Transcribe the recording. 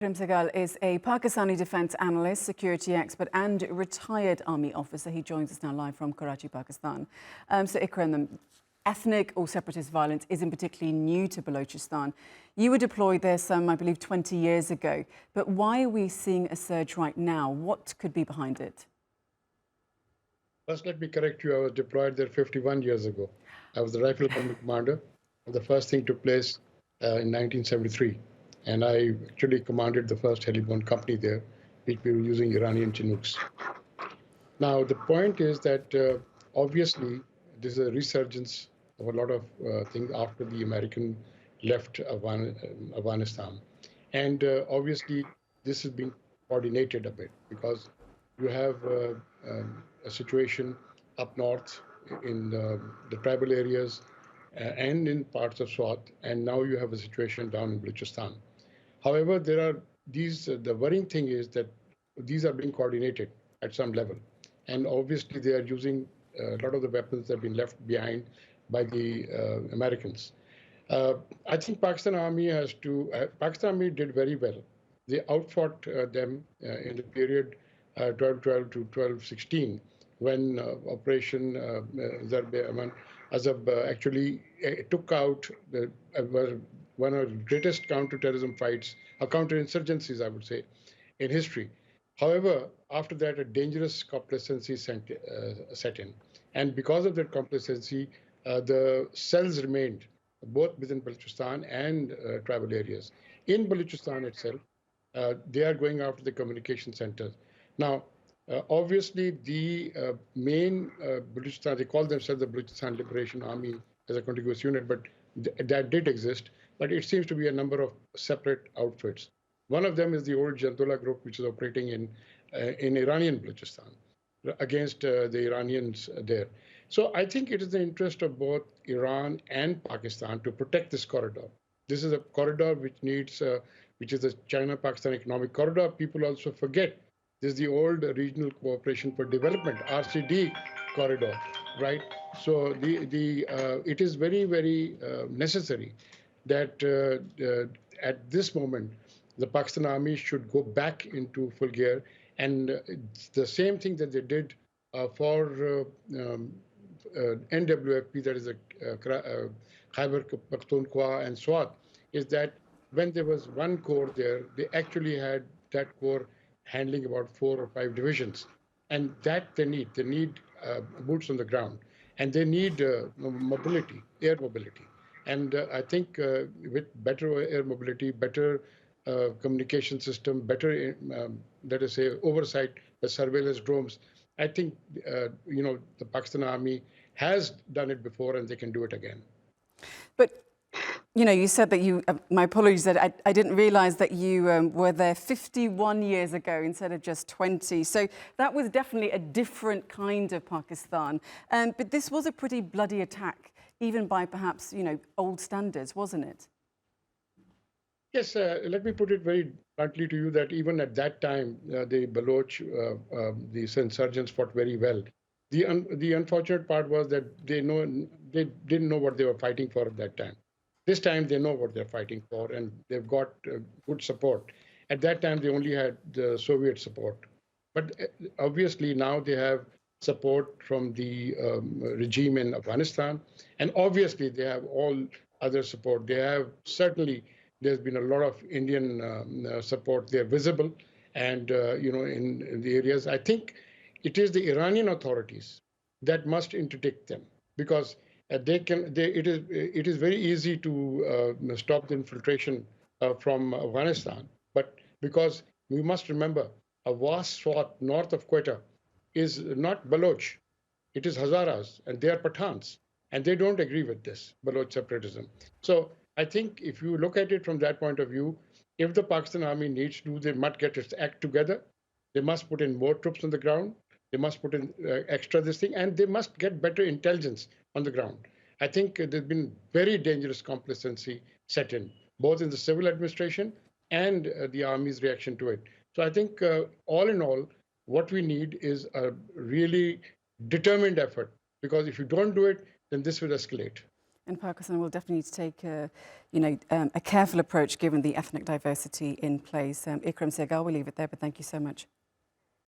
Ikram Sehgal is a Pakistani defence analyst, security expert and retired army officer. He joins us now live from Karachi, Pakistan. Ikram, ethnic or separatist violence isn't particularly new to Balochistan. You were deployed there I believe, 20 years ago. But why are we seeing a surge right now? What could be behind it? First, let me correct you. I was deployed there 51 years ago. I was the rifle company commander. The first thing took place in 1973. And I actually commanded the first heliborne company there, which we were using Iranian Chinooks. Now, the point is that obviously there's a resurgence of a lot of things after the American left Afghanistan. And obviously, this has been coordinated a bit because you have a situation up north in the tribal areas and in parts of Swat, and now you have a situation down in Balochistan. However, there are these, the worrying thing is that these are being coordinated at some level. And obviously, they are using a lot of the weapons that have been left behind by the Americans. I think Pakistan Army Pakistan Army did very well. They outfought them in the period 1212 to 1216 when Operation Azab actually took out one of the greatest counter-terrorism fights, or counter-insurgencies, I would say, in history. However, after that, a dangerous complacency set in. And because of that complacency, the cells remained both within Balochistan and tribal areas. In Balochistan itself, they are going after the communication centers. Now, obviously, the main Balochistan, they call themselves the Balochistan Liberation Army as a contiguous unit, but that did exist. But it seems to be a number of separate outfits. One of them is the old Jandullah group, which is operating in Iranian Balochistan against the Iranians there. So I think it is the interest of both Iran and Pakistan to protect this corridor. This is a corridor which needs, which is the China-Pakistan Economic Corridor. People also forget this is the old Regional Cooperation for Development, RCD corridor, right? So it is very, very necessary that at this moment, the Pakistan Army should go back into full gear. And the same thing that they did for NWFP, that is Khyber Pakhtunkhwa and Swat, is that when there was one corps there, they actually had that corps handling about 4 or 5 divisions. And that they need boots on the ground. And they need mobility, air mobility. And I think with better air mobility, better communication system, better, let us say, oversight, the surveillance drones, I think, the Pakistan Army has done it before and they can do it again. But, you said that my apologies, that I didn't realize that you were there 51 years ago instead of just 20. So that was definitely a different kind of Pakistan. But this was a pretty bloody attack, even by perhaps, old standards, wasn't it? Yes, let me put it very bluntly to you that even at that time, the Baloch, the insurgents fought very well. The unfortunate part was that they didn't know what they were fighting for at that time. This time they know what they're fighting for, and they've got good support. At that time, they only had the Soviet support. But obviously now they have support from the regime in Afghanistan. And obviously they have all other support. They have certainly, there's been a lot of Indian support. They're visible. And, in the areas, I think it is the Iranian authorities that must interdict them because it is very easy to stop the infiltration from Afghanistan. But because we must remember, a vast swath north of Quetta is not Baloch, it is Hazaras, and they are Pathans, and they don't agree with this Baloch separatism. So I think if you look at it from that point of view, if the Pakistan Army needs to, they must get its act together. They must put in more troops on the ground. They must put in extra this thing, and they must get better intelligence on the ground. I think there's been very dangerous complacency set in, both in the civil administration and the Army's reaction to it. So I think all in all, what we need is a really determined effort, because if you don't do it, then this will escalate. In Pakistan, we'll definitely need to take a careful approach given the ethnic diversity in place. Ikram Sehgal, we'll leave it there, but thank you so much.